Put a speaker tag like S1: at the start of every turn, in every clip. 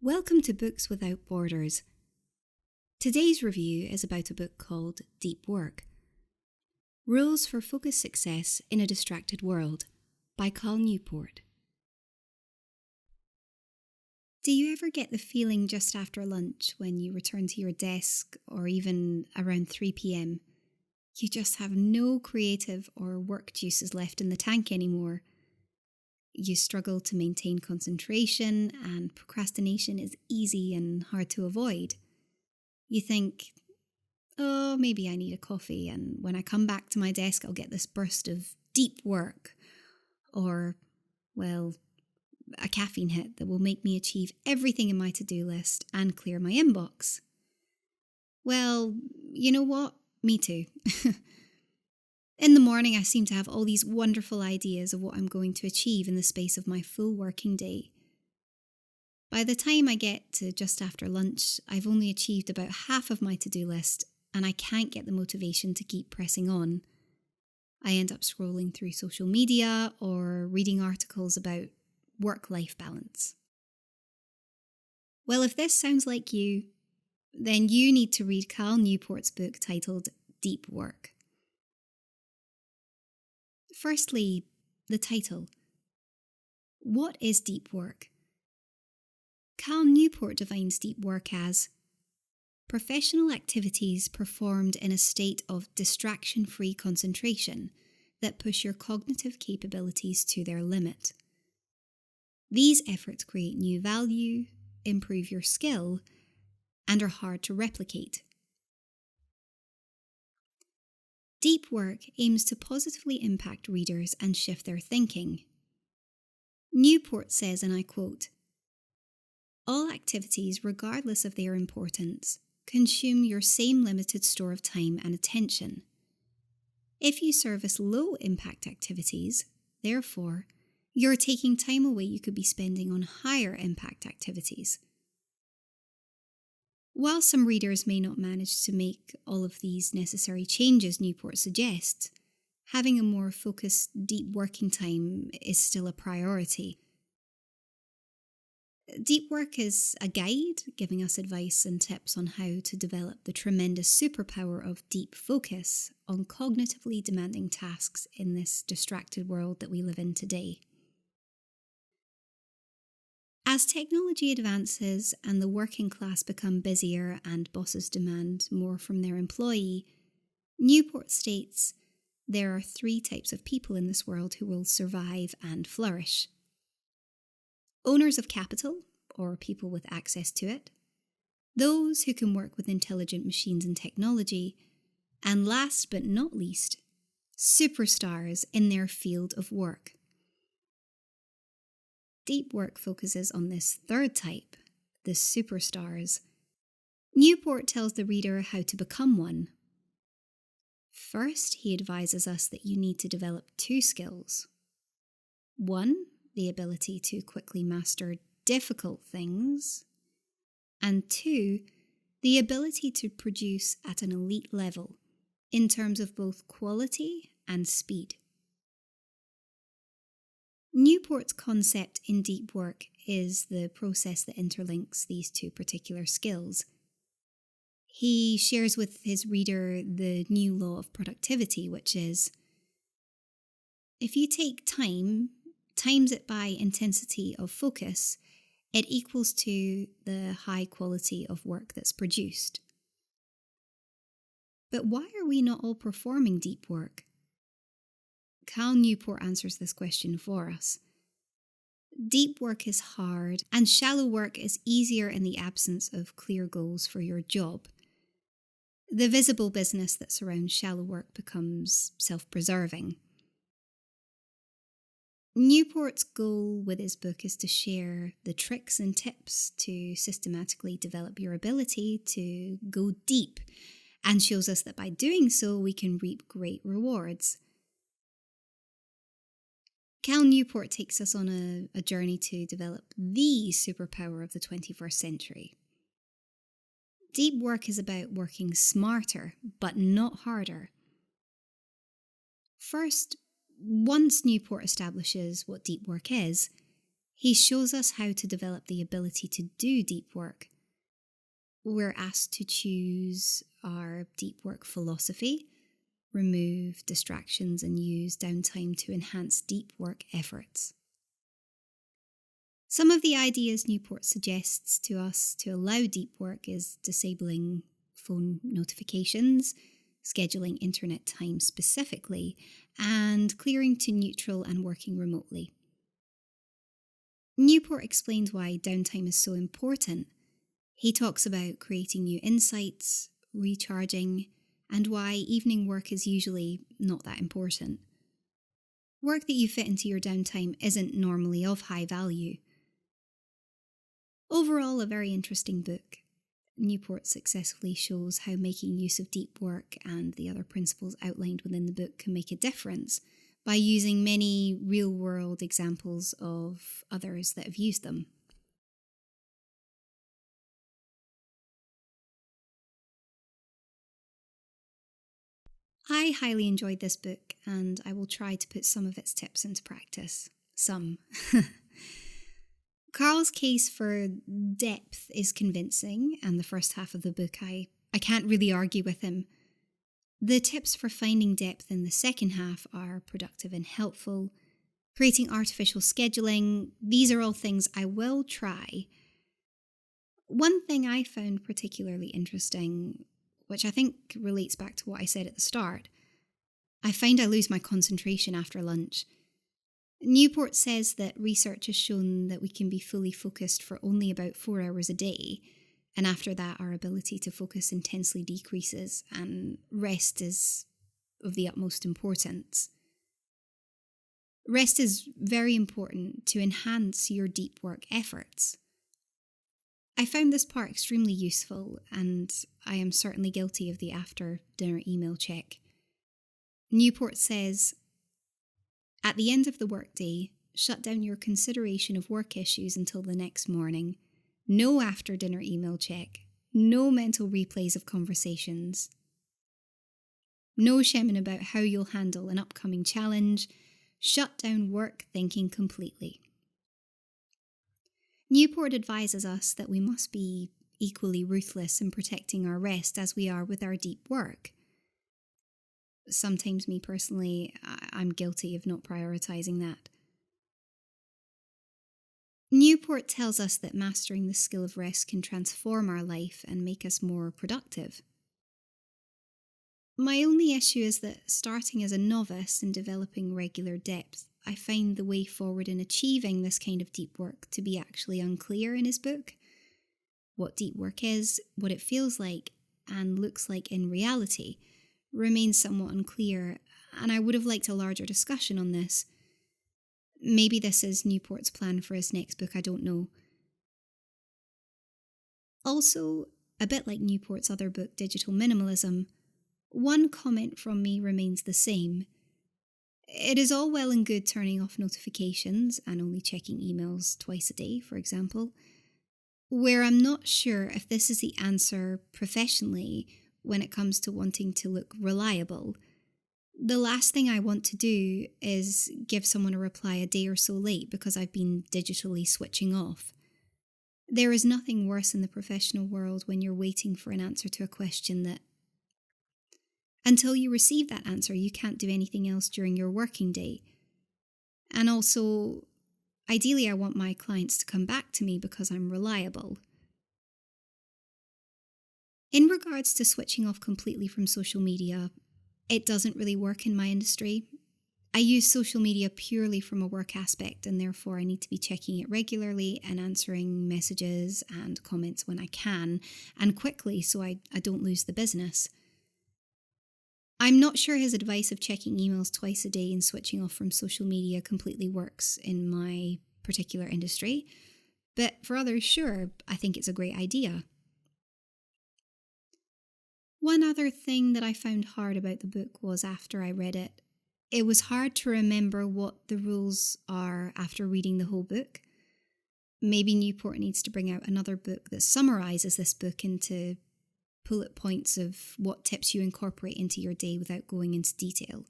S1: Welcome to Books Without Borders. Today's review is about a book called Deep Work. Rules for Focused Success in a Distracted World by Cal Newport. Do you ever get the feeling just after lunch when you return to your desk or even around 3 p.m. you just have no creative or work juices left in the tank anymore? You struggle to maintain concentration and procrastination is easy and hard to avoid. You think, oh, maybe I need a coffee and when I come back to my desk I'll get this burst of deep work. Or, well, a caffeine hit that will make me achieve everything in my to-do list and clear my inbox. Well, you know what? Me too. In the morning, I seem to have all these wonderful ideas of what I'm going to achieve in the space of my full working day. By the time I get to just after lunch, I've only achieved about half of my to-do list and I can't get the motivation to keep pressing on. I end up scrolling through social media or reading articles about work-life balance. Well, if this sounds like you, then you need to read Cal Newport's book titled Deep Work. Firstly, the title. What is deep work? Cal Newport defines deep work as professional activities performed in a state of distraction-free concentration that push your cognitive capabilities to their limit. These efforts create new value, improve your skill, and are hard to replicate. Deep work aims to positively impact readers and shift their thinking. Newport says, and I quote, "All activities, regardless of their importance, consume your same limited store of time and attention. If you service low-impact activities, therefore, you're taking time away you could be spending on higher-impact activities." While some readers may not manage to make all of these necessary changes Newport suggests, having a more focused, deep working time is still a priority. Deep Work is a guide giving us advice and tips on how to develop the tremendous superpower of deep focus on cognitively demanding tasks in this distracted world that we live in today. As technology advances and the working class become busier and bosses demand more from their employee, Newport states there are 3 types of people in this world who will survive and flourish. Owners of capital, or people with access to it, those who can work with intelligent machines and technology, and last but not least, superstars in their field of work. Deep Work focuses on this 3rd type, the superstars. Newport tells the reader how to become one. First, he advises us that you need to develop 2 skills. 1, the ability to quickly master difficult things. And 2, the ability to produce at an elite level in terms of both quality and speed. Newport's concept in Deep Work is the process that interlinks these 2 particular skills. He shares with his reader the new law of productivity, which is, if you take time, times it by intensity of focus, it equals to the high quality of work that's produced. But why are we not all performing deep work? Cal Newport answers this question for us. Deep work is hard, and shallow work is easier in the absence of clear goals for your job. The visible business that surrounds shallow work becomes self-preserving. Newport's goal with his book is to share the tricks and tips to systematically develop your ability to go deep, and shows us that by doing so we can reap great rewards. Cal Newport takes us on a journey to develop the superpower of the 21st century. Deep Work is about working smarter, but not harder. First, once Newport establishes what deep work is, He shows us how to develop the ability to do deep work. We're asked to choose our deep work philosophy, remove distractions, and use downtime to enhance deep work efforts. Some of the ideas Newport suggests to us to allow deep work is disabling phone notifications, scheduling internet time specifically, and clearing to neutral and working remotely. Newport explains why downtime is so important. He talks about creating new insights, recharging, and why evening work is usually not that important. Work that you fit into your downtime isn't normally of high value. Overall, a very interesting book. Newport successfully shows how making use of deep work and the other principles outlined within the book can make a difference by using many real-world examples of others that have used them. I highly enjoyed this book and I will try to put some of its tips into practice. Some. Carl's case for depth is convincing, and the first half of the book I can't really argue with him. The tips for finding depth in the second half are productive and helpful. Creating artificial scheduling, these are all things I will try. One thing I found particularly interesting, which I think relates back to what I said at the start, I find I lose my concentration after lunch. Newport says that research has shown that we can be fully focused for only about 4 hours a day, and after that our ability to focus intensely decreases, and rest is of the utmost importance. Rest is very important to enhance your deep work efforts. I found this part extremely useful, and I am certainly guilty of the after-dinner email check. Newport says, at the end of the workday, shut down your consideration of work issues until the next morning. No after-dinner email check. No mental replays of conversations. No shemming about how you'll handle an upcoming challenge. Shut down work thinking completely. Newport advises us that we must be equally ruthless in protecting our rest as we are with our deep work. Sometimes, me personally, I'm guilty of not prioritising that. Newport tells us that mastering the skill of rest can transform our life and make us more productive. My only issue is that starting as a novice and developing regular depth, I find the way forward in achieving this kind of deep work to be actually unclear in his book. What deep work is, what it feels like, and looks like in reality remains somewhat unclear, and I would have liked a larger discussion on this. Maybe this is Newport's plan for his next book, I don't know. Also, a bit like Newport's other book, Digital Minimalism, one comment from me remains the same. It is all well and good turning off notifications and only checking emails twice a day, for example, where I'm not sure if this is the answer professionally when it comes to wanting to look reliable. The last thing I want to do is give someone a reply a day or so late because I've been digitally switching off. There is nothing worse in the professional world when you're waiting for an answer to a question that, until you receive that answer, you can't do anything else during your working day. And also, ideally, I want my clients to come back to me because I'm reliable. In regards to switching off completely from social media, it doesn't really work in my industry. I use social media purely from a work aspect, and therefore I need to be checking it regularly and answering messages and comments when I can, and quickly so I don't lose the business. I'm not sure his advice of checking emails twice a day and switching off from social media completely works in my particular industry, but for others, sure, I think it's a great idea. One other thing that I found hard about the book was after I read it, it was hard to remember what the rules are after reading the whole book. Maybe Newport needs to bring out another book that summarises this book into bullet points of what tips you incorporate into your day without going into detail.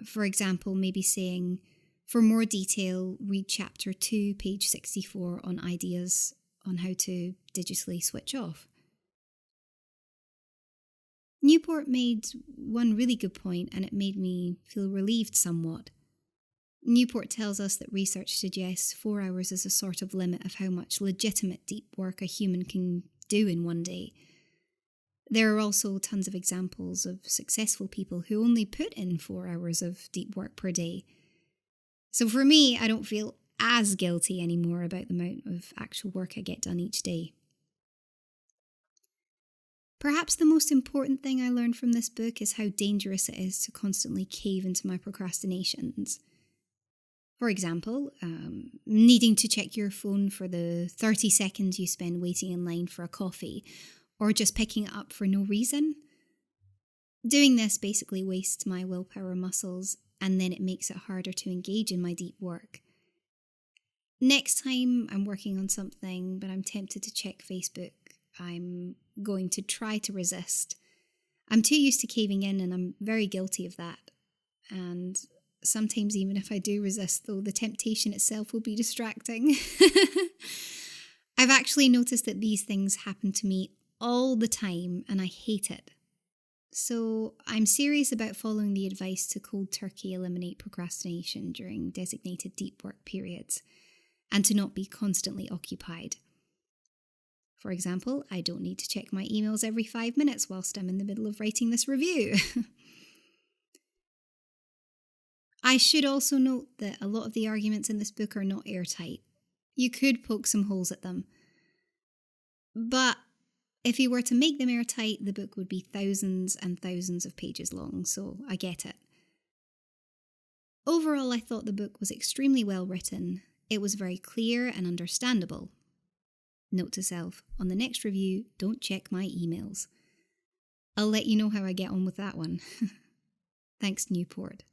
S1: For example, maybe saying, For more detail, read chapter 2, page 64 on ideas on how to digitally switch off. Newport made one really good point, and it made me feel relieved somewhat. Newport tells us that research suggests 4 hours is a sort of limit of how much legitimate deep work a human can do in one day. There are also tons of examples of successful people who only put in 4 hours of deep work per day. So for me, I don't feel as guilty anymore about the amount of actual work I get done each day. Perhaps the most important thing I learned from this book is how dangerous it is to constantly cave into my procrastinations. For example, needing to check your phone for the 30 seconds you spend waiting in line for a coffee, or just picking it up for no reason. Doing this basically wastes my willpower muscles, and then it makes it harder to engage in my deep work. Next time I'm working on something, but I'm tempted to check Facebook, I'm going to try to resist. I'm too used to caving in, and I'm very guilty of that. And sometimes even if I do resist, though, the temptation itself will be distracting. I've actually noticed that these things happen to me all the time, and I hate it. So I'm serious about following the advice to cold turkey eliminate procrastination during designated deep work periods, and to not be constantly occupied. For example, I don't need to check my emails every 5 minutes whilst I'm in the middle of writing this review. I should also note that a lot of the arguments in this book are not airtight. You could poke some holes at them. But if you were to make them airtight, the book would be thousands and thousands of pages long, so I get it. Overall, I thought the book was extremely well written. It was very clear and understandable. Note to self, on the next review, don't check my emails. I'll let you know how I get on with that one. Thanks, Newport.